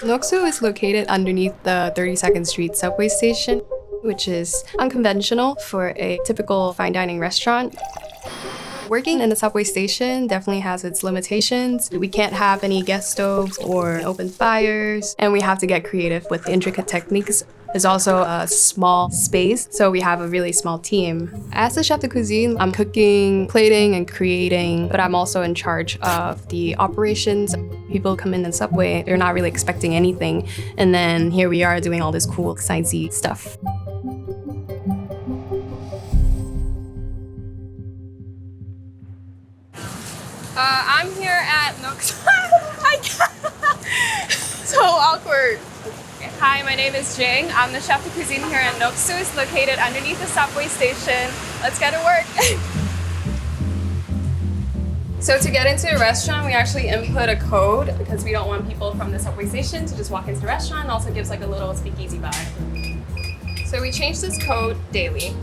Noksu is located underneath the 32nd Street subway station, which is unconventional for a typical fine dining restaurant. Working in the subway station definitely has its limitations. We can't have any gas stoves or open fires, and we have to get creative with intricate techniques. There's also a small space, so we have a really small team. As the chef de cuisine, I'm cooking, plating, and creating, but I'm also in charge of the operations. People come in the subway, they're not really expecting anything, and then here we are doing all this cool, sciencey stuff. I'm here at Noksu. So awkward. Hi, my name is Jing. I'm the chef de cuisine here at Noksu. It's located underneath the subway station. Let's get to work. So to get into a restaurant, we actually input a code because we don't want people from the subway station to just walk into the restaurant. It also gives like a little speakeasy vibe. So we change this code daily.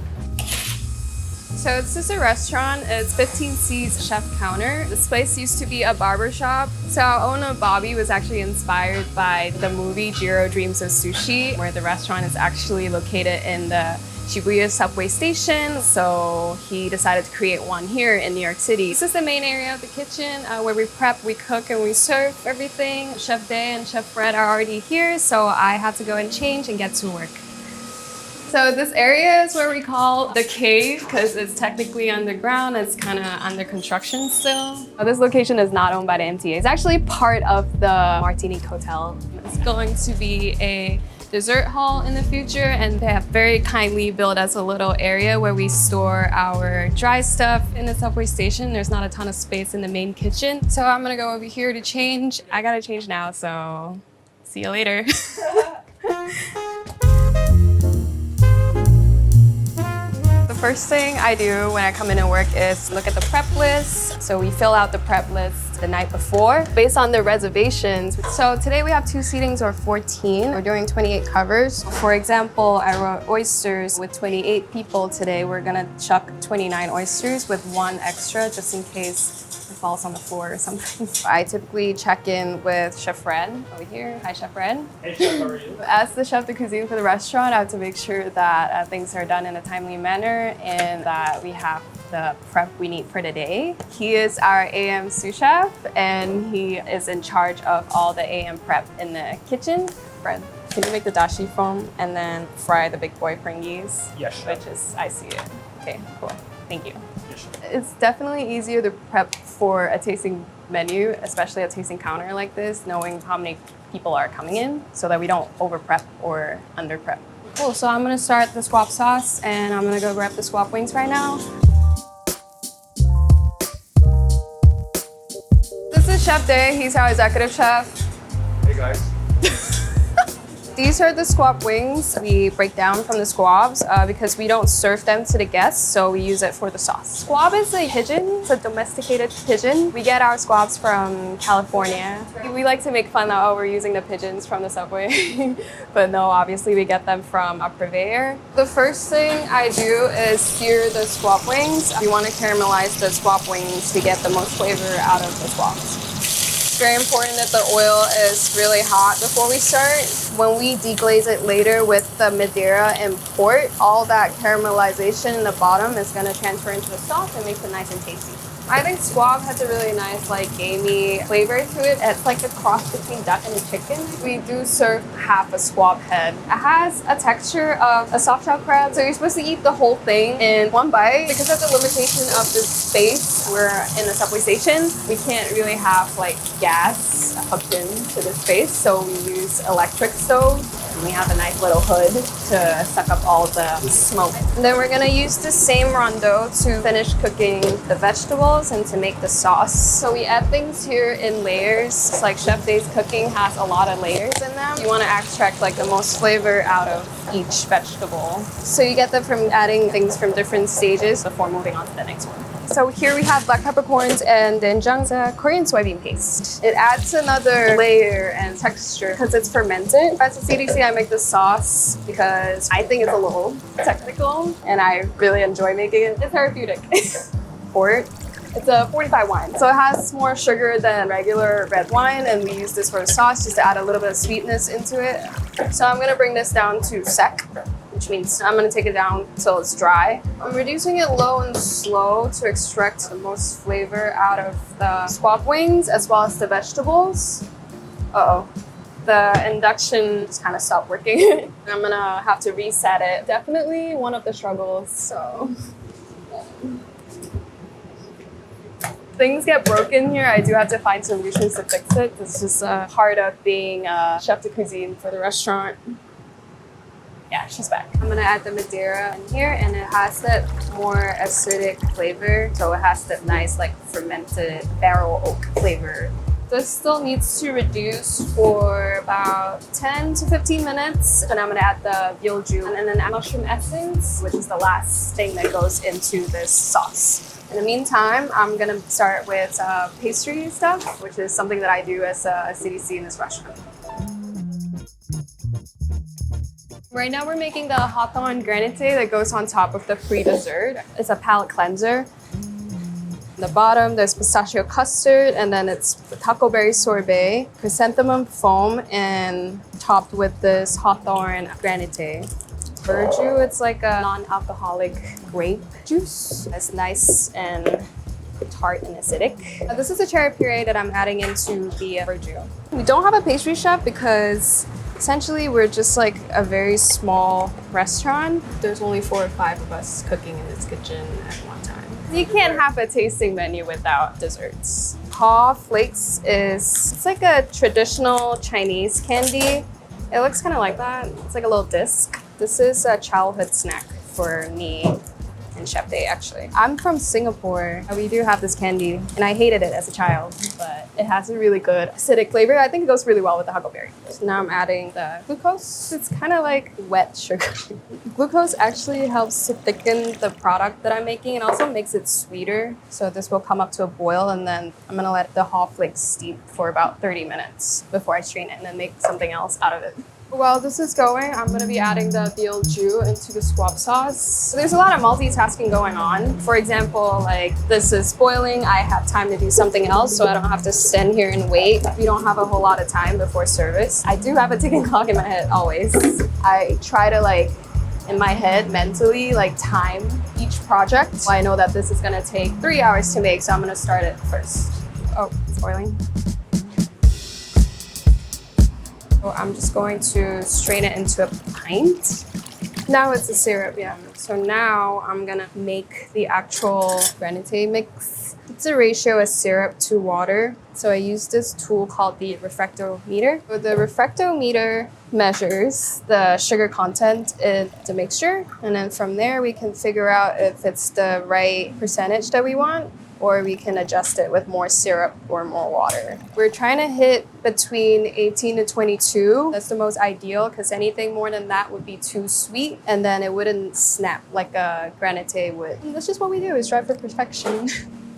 So this is a restaurant. It's 15 seats, chef counter. This place used to be a barber shop. So our owner, Bobby, was actually inspired by the movie Jiro Dreams of Sushi, where the restaurant is actually located in the Shibuya subway station. So he decided to create one here in New York City. This is the main area of the kitchen where we prep, we cook, and we serve everything. Chef Day and Chef Fred are already here, so I had to go and change and get to work. So this area is where we call the cave because it's technically underground. It's kind of under construction still. This location is not owned by the MTA. It's actually part of the Martinique Hotel. It's going to be a dessert hall in the future, and they have very kindly built us a little area where we store our dry stuff. In the subway station, there's not a ton of space in the main kitchen. So I'm gonna go over here to change. I gotta change now, so see you later. The first thing I do when I come in and work is look at the prep list. So we fill out the prep list the night before based on the reservations. So today we have 2 seatings or 14. We're doing 28 covers. For example, I wrote oysters with 28 people today. We're gonna chuck 29 oysters with 1 extra just in case it falls on the floor or something. I typically check in with Chef Fred over here. Hi, Chef Fred. Hey, Chef, how are you? As the chef de cuisine for the restaurant, I have to make sure that things are done in a timely manner and that we have the prep we need for the day. He is our AM sous chef, and he is in charge of all the AM prep in the kitchen. Fred, can you make the dashi foam and then fry the big boy fringis? Yes, Which is, I see it. Okay, cool. Thank you. Yes, It's definitely easier to prep for a tasting menu, especially a tasting counter like this, knowing how many people are coming in so that we don't over prep or under prep. Cool, so I'm gonna start the squab sauce and I'm gonna go grab the squab wings right now. This is Chef Day, he's our executive chef. Hey guys. These are the squab wings. We break down from the squabs because we don't serve them to the guests, so we use it for the sauce. Squab is a pigeon. It's a domesticated pigeon. We get our squabs from California. We like to make fun that we're using the pigeons from the subway, but no, obviously we get them from a purveyor. The first thing I do is sear the squab wings. We want to caramelize the squab wings to get the most flavor out of the squabs. It's very important that the oil is really hot before we start. When we deglaze it later with the Madeira and port, all that caramelization in the bottom is going to transfer into the sauce and makes it nice and tasty. I think squab has a really nice, like, gamey flavor to it. It's like a cross between duck and a chicken. We do serve half a squab head. It has a texture of a soft shell crab, so you're supposed to eat the whole thing in one bite. Because of the limitation of the space, we're in the subway station, we can't really have, like, gas hooked into the space, so we use electric stoves. And we have a nice little hood to suck up all the smoke. And then we're gonna use the same rondeau to finish cooking the vegetables and to make the sauce. So we add things here in layers. It's like Chef Day's cooking has a lot of layers in them. You wanna extract like the most flavor out of each vegetable. So you get that from adding things from different stages before moving on to the next one. So here we have black peppercorns and doenjang, a Korean soybean paste. It adds another layer and texture because it's fermented. As a CDC, I make this sauce because I think it's a little technical and I really enjoy making it. It's therapeutic. Port, It's a 45 wine. So it has more sugar than regular red wine, and we use this for the sauce just to add a little bit of sweetness into it. So I'm gonna bring this down to sec, which means I'm gonna take it down till it's dry. I'm reducing it low and slow to extract the most flavor out of the squab wings as well as the vegetables. Uh-oh. The induction just kind of stopped working. I'm gonna have to reset it. Definitely one of the struggles, so. Things get broken here. I do have to find solutions to fix it. It's just part of being a chef de cuisine for the restaurant. Yeah, she's back. I'm gonna add the Madeira in here, and it has that more acidic flavor. So it has that nice like fermented barrel oak flavor. This still needs to reduce for about 10 to 15 minutes. Then I'm gonna add the gyolju and then mushroom essence, which is the last thing that goes into this sauce. In the meantime, I'm gonna start with pastry stuff, which is something that I do as a CDC in this restaurant. Right now we're making the Hawthorn granite that goes on top of the free dessert. It's a palate cleanser. The bottom, there's pistachio custard, and then it's taco berry sorbet, chrysanthemum foam, and topped with this Hawthorn granite. Verjus, it's like a non-alcoholic grape juice. It's nice and tart and acidic. This is a cherry puree that I'm adding into the verjus. We don't have a pastry chef because essentially we're just like a very small restaurant. There's only 4 or 5 of us cooking in this kitchen at one time. You can't have a tasting menu without desserts. Haw flakes it's like a traditional Chinese candy. It looks kind of like that. It's like a little disc. This is a childhood snack for me and Chef Day, actually. I'm from Singapore. We do have this candy, and I hated it as a child, but it has a really good acidic flavor. I think it goes really well with the huckleberry. So now I'm adding the glucose. It's kind of like wet sugar. Glucose actually helps to thicken the product that I'm making and also makes it sweeter. So this will come up to a boil, and then I'm gonna let the haw flakes steep for about 30 minutes before I strain it and then make something else out of it. While this is going, I'm going to be adding the gyolju into the squab sauce. So there's a lot of multitasking going on. For example, like this is boiling, I have time to do something else, so I don't have to stand here and wait. We don't have a whole lot of time before service. I do have a ticking clock in my head always. I try to like, in my head, mentally, like time each project. I know that this is going to take 3 hours to make, so I'm going to start it first. Oh, it's boiling. So I'm just going to strain it into a pint. Now it's a syrup, yeah. So now I'm gonna make the actual granite mix. It's a ratio of syrup to water. So I use this tool called the refractometer. So the refractometer measures the sugar content in the mixture. And then from there, we can figure out if it's the right percentage that we want, or we can adjust it with more syrup or more water. We're trying to hit between 18 to 22. That's the most ideal because anything more than that would be too sweet and then it wouldn't snap like a granite would. And that's just what we do, is strive for perfection.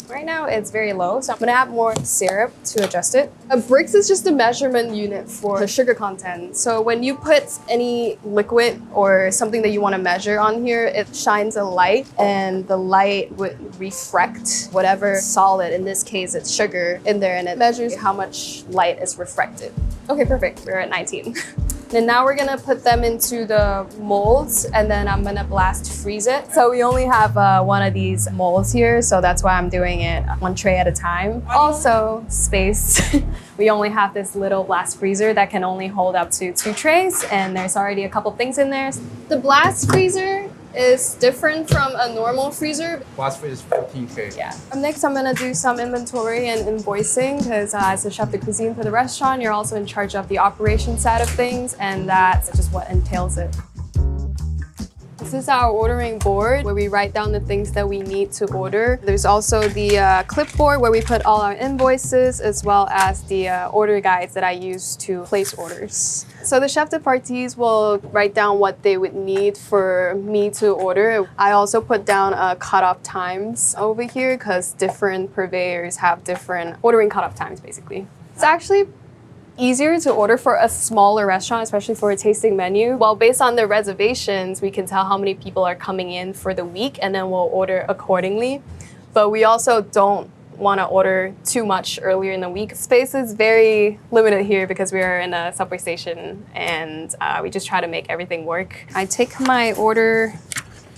Right now it's very low, so I'm gonna add more syrup to adjust it. A Brix is just a measurement unit for the sugar content. So when you put any liquid or something that you wanna measure on here, it shines a light and the light would refract whatever solid, in this case it's sugar, in there, and it measures how much light is refracted. Okay, perfect, we're at 19. And now we're gonna put them into the molds and then I'm gonna blast freeze it. So we only have one of these molds here, so that's why I'm doing it one tray at a time. Also, space. We only have this little blast freezer that can only hold up to 2 trays, and there's already a couple things in there. The blast freezer is different from a normal freezer. Blast freeze is 14K. Yeah. Next, I'm gonna do some inventory and invoicing because as a chef de cuisine for the restaurant, you're also in charge of the operation side of things, and that's just what entails it. This is our ordering board where we write down the things that we need to order. There's also the clipboard where we put all our invoices, as well as the order guides that I use to place orders. So the chef de parties will write down what they would need for me to order. I also put down cutoff times over here because different purveyors have different ordering cutoff times, basically. It's actually easier to order for a smaller restaurant, especially for a tasting menu. Well, based on the reservations, we can tell how many people are coming in for the week, and then we'll order accordingly. But we also don't want to order too much earlier in the week. Space is very limited here because we are in a subway station and we just try to make everything work. I take my order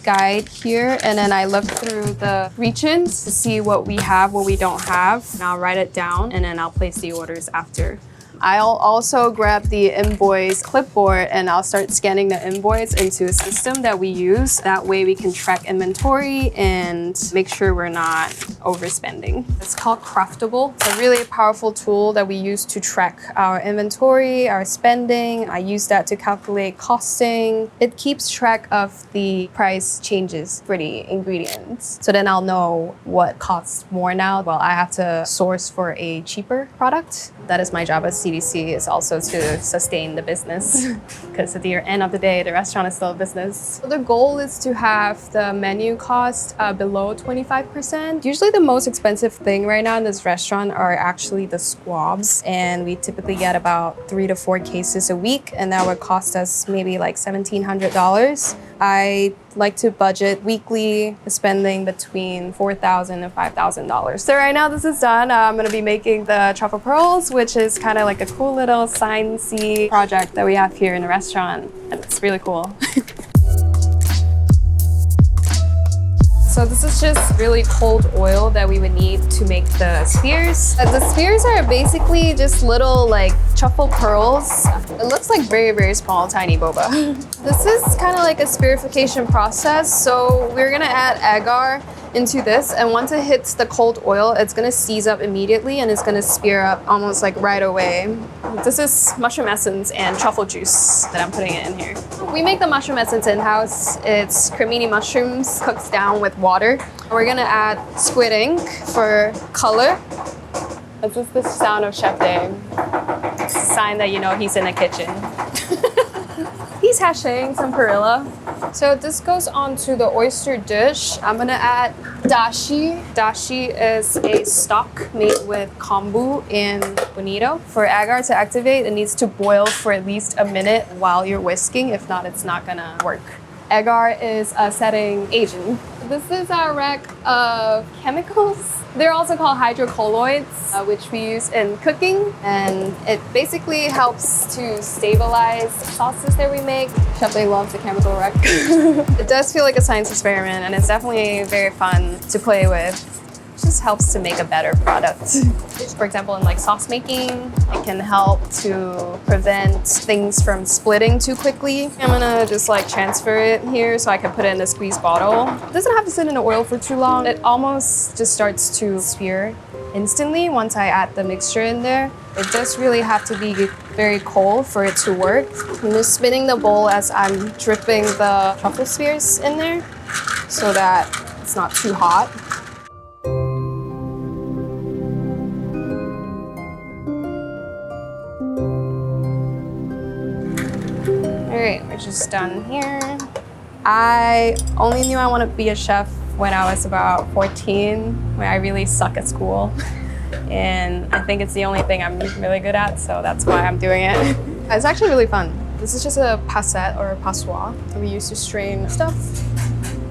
guide here and then I look through the regions to see what we have, what we don't have, and I'll write it down and then I'll place the orders after. I'll also grab the invoice clipboard and I'll start scanning the invoice into a system that we use. That way we can track inventory and make sure we're not overspending. It's called Craftable. It's a really powerful tool that we use to track our inventory, our spending. I use that to calculate costing. It keeps track of the price changes for the ingredients. So then I'll know what costs more now. Well, I have to source for a cheaper product. That is my job as CDC, is also to sustain the business because at the end of the day, the restaurant is still a business. So the goal is to have the menu cost below 25%. Usually the most expensive thing right now in this restaurant are actually the squabs, and we typically get about 3 to 4 cases a week, and that would cost us maybe like $1,700. I like to budget weekly spending between $4,000 and $5,000. So right now this is done. I'm gonna be making the truffle pearls, which is kind of like a cool little sciencey project that we have here in the restaurant. And it's really cool. So this is just really cold oil that we would need to make the spheres. The spheres are basically just little like truffle pearls. It looks like very, very small, tiny boba. This is kind of like a spherification process. So we're gonna add agar into this, and once it hits the cold oil, it's gonna seize up immediately and it's gonna spear up almost like right away. This is mushroom essence and truffle juice that I'm putting in here. We make the mushroom essence in-house. It's cremini mushrooms cooked down with water. We're gonna add squid ink for color. This is the sound of Chef Dang. It's a sign that you know he's in the kitchen. He's hashing some perilla. So this goes on to the oyster dish. I'm gonna add dashi. Dashi is a stock made with kombu and bonito. For agar to activate, it needs to boil for at least a minute while you're whisking. If not, it's not gonna work. Agar is a setting agent. This is our rack of chemicals. They're also called hydrocolloids, which we use in cooking. And it basically helps to stabilize sauces that we make. Chef Day loves the chemical rack. It does feel like a science experiment, and it's definitely very fun to play with. It just helps to make a better product. For example, in like sauce making, it can help to prevent things from splitting too quickly. I'm gonna just like transfer it here so I can put it in a squeeze bottle. It doesn't have to sit in the oil for too long. It almost just starts to sphere instantly once I add the mixture in there. It does really have to be very cold for it to work. I'm just spinning the bowl as I'm dripping the truffle spheres in there so that it's not too hot. Alright, we're just done here. I only knew I wanted to be a chef when I was about 14, when I really suck at school. And I think it's the only thing I'm really good at, so that's why I'm doing it. It's actually really fun. This is just a passette or a passoire that we use to strain stuff.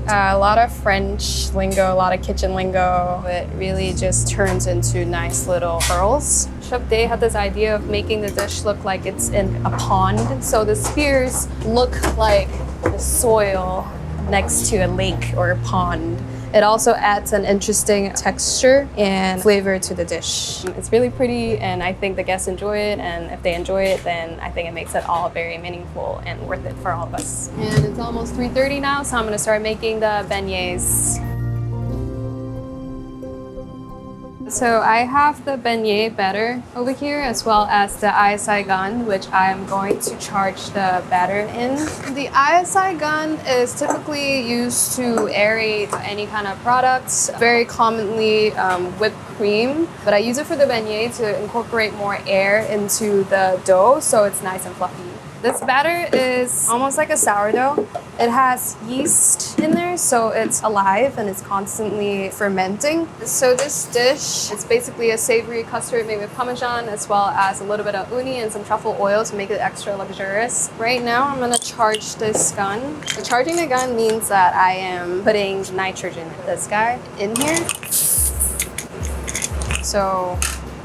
A lot of French lingo, a lot of kitchen lingo. It really just turns into nice little pearls. Chef Day had this idea of making the dish look like it's in a pond. So the spheres look like the soil next to a lake or a pond. It also adds an interesting texture and flavor to the dish. It's really pretty, and I think the guests enjoy it, and if they enjoy it, then I think it makes it all very meaningful and worth it for all of us. And it's almost 3:30 now, so I'm gonna start making the beignets. So I have the beignet batter over here, as well as the ISI gun, which I'm going to charge the batter in. The ISI gun is typically used to aerate any kind of products, very commonly whipped cream, but I use it for the beignet to incorporate more air into the dough so it's nice and fluffy. This batter is almost like a sourdough. It has yeast in there, so it's alive and it's constantly fermenting. So this dish is basically a savory custard made with Parmesan as well as a little bit of uni and some truffle oil to make it extra luxurious. Right now, I'm gonna charge this gun. So charging the gun means that I am putting nitrogen, this guy, in here. So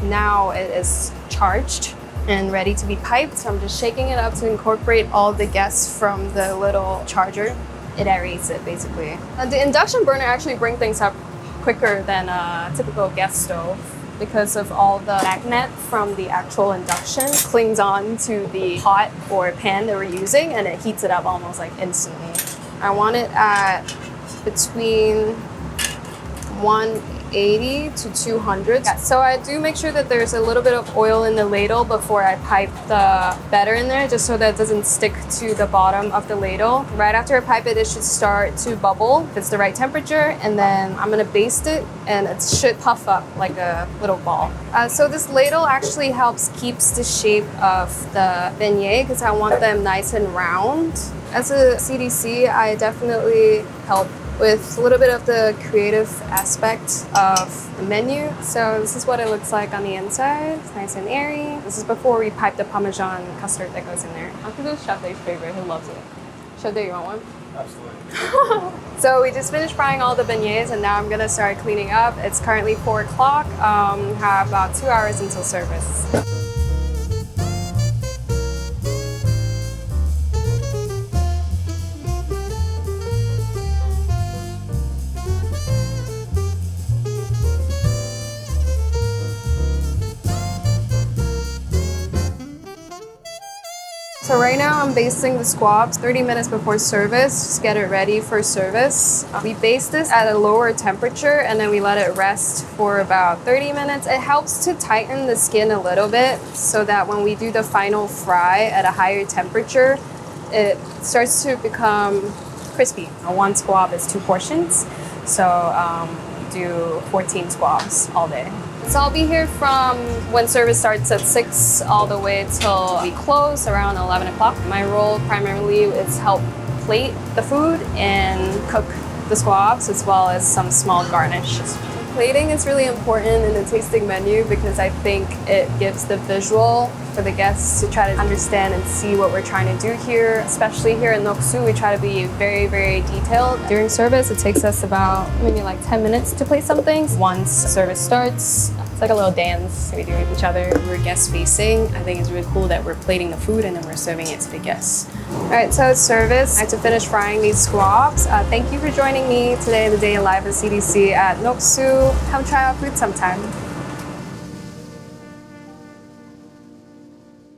now it is charged and ready to be piped. So I'm just shaking it up to incorporate all the gas from the little charger. It aerates it basically. The induction burner actually brings things up quicker than a typical gas stove because of all the magnet from the actual induction clings on to the pot or pan that we're using and it heats it up almost like instantly. I want it at between 180 to 200. Yeah, so I do make sure that there's a little bit of oil in the ladle before I pipe the batter in there, just so that it doesn't stick to the bottom of the ladle. Right after I pipe it, it should start to bubble if it's the right temperature, and then I'm gonna baste it and it should puff up like a little ball. So this ladle actually helps keeps the shape of the beignet because I want them nice and round. As a CDC, I definitely help with a little bit of the creative aspect of the menu. So this is what it looks like on the inside. It's nice and airy. This is before we pipe the Parmesan custard that goes in there. After this, Chef Dave's favorite, he loves it. Chef Dave, you want one? Absolutely. So we just finished frying all the beignets and now I'm gonna start cleaning up. It's currently 4 o'clock. Have about 2 hours until service. So right now I'm basting the squabs 30 minutes before service, just get it ready for service. We baste this at a lower temperature and then we let it rest for about 30 minutes. It helps to tighten the skin a little bit so that when we do the final fry at a higher temperature, it starts to become crispy. One squab is 2 portions, so do 14 squabs all day. So I'll be here from when service starts at 6 all the way till we close around 11 o'clock. My role primarily is help plate the food and cook the squabs as well as some small garnishes. Plating is really important in the tasting menu because I think it gives the visual for the guests to try to understand and see what we're trying to do here. Especially here in Noksu, we try to be very, very detailed. During service, it takes us about maybe like 10 minutes to plate something. Once service starts, it's like a little dance we do with each other. We're guest facing. I think it's really cool that we're plating the food and then we're serving it to the guests. All right, so it's service. I have to finish frying these squabs. Thank you for joining me today, the day live at CDC at Noksu. Come try our food sometime.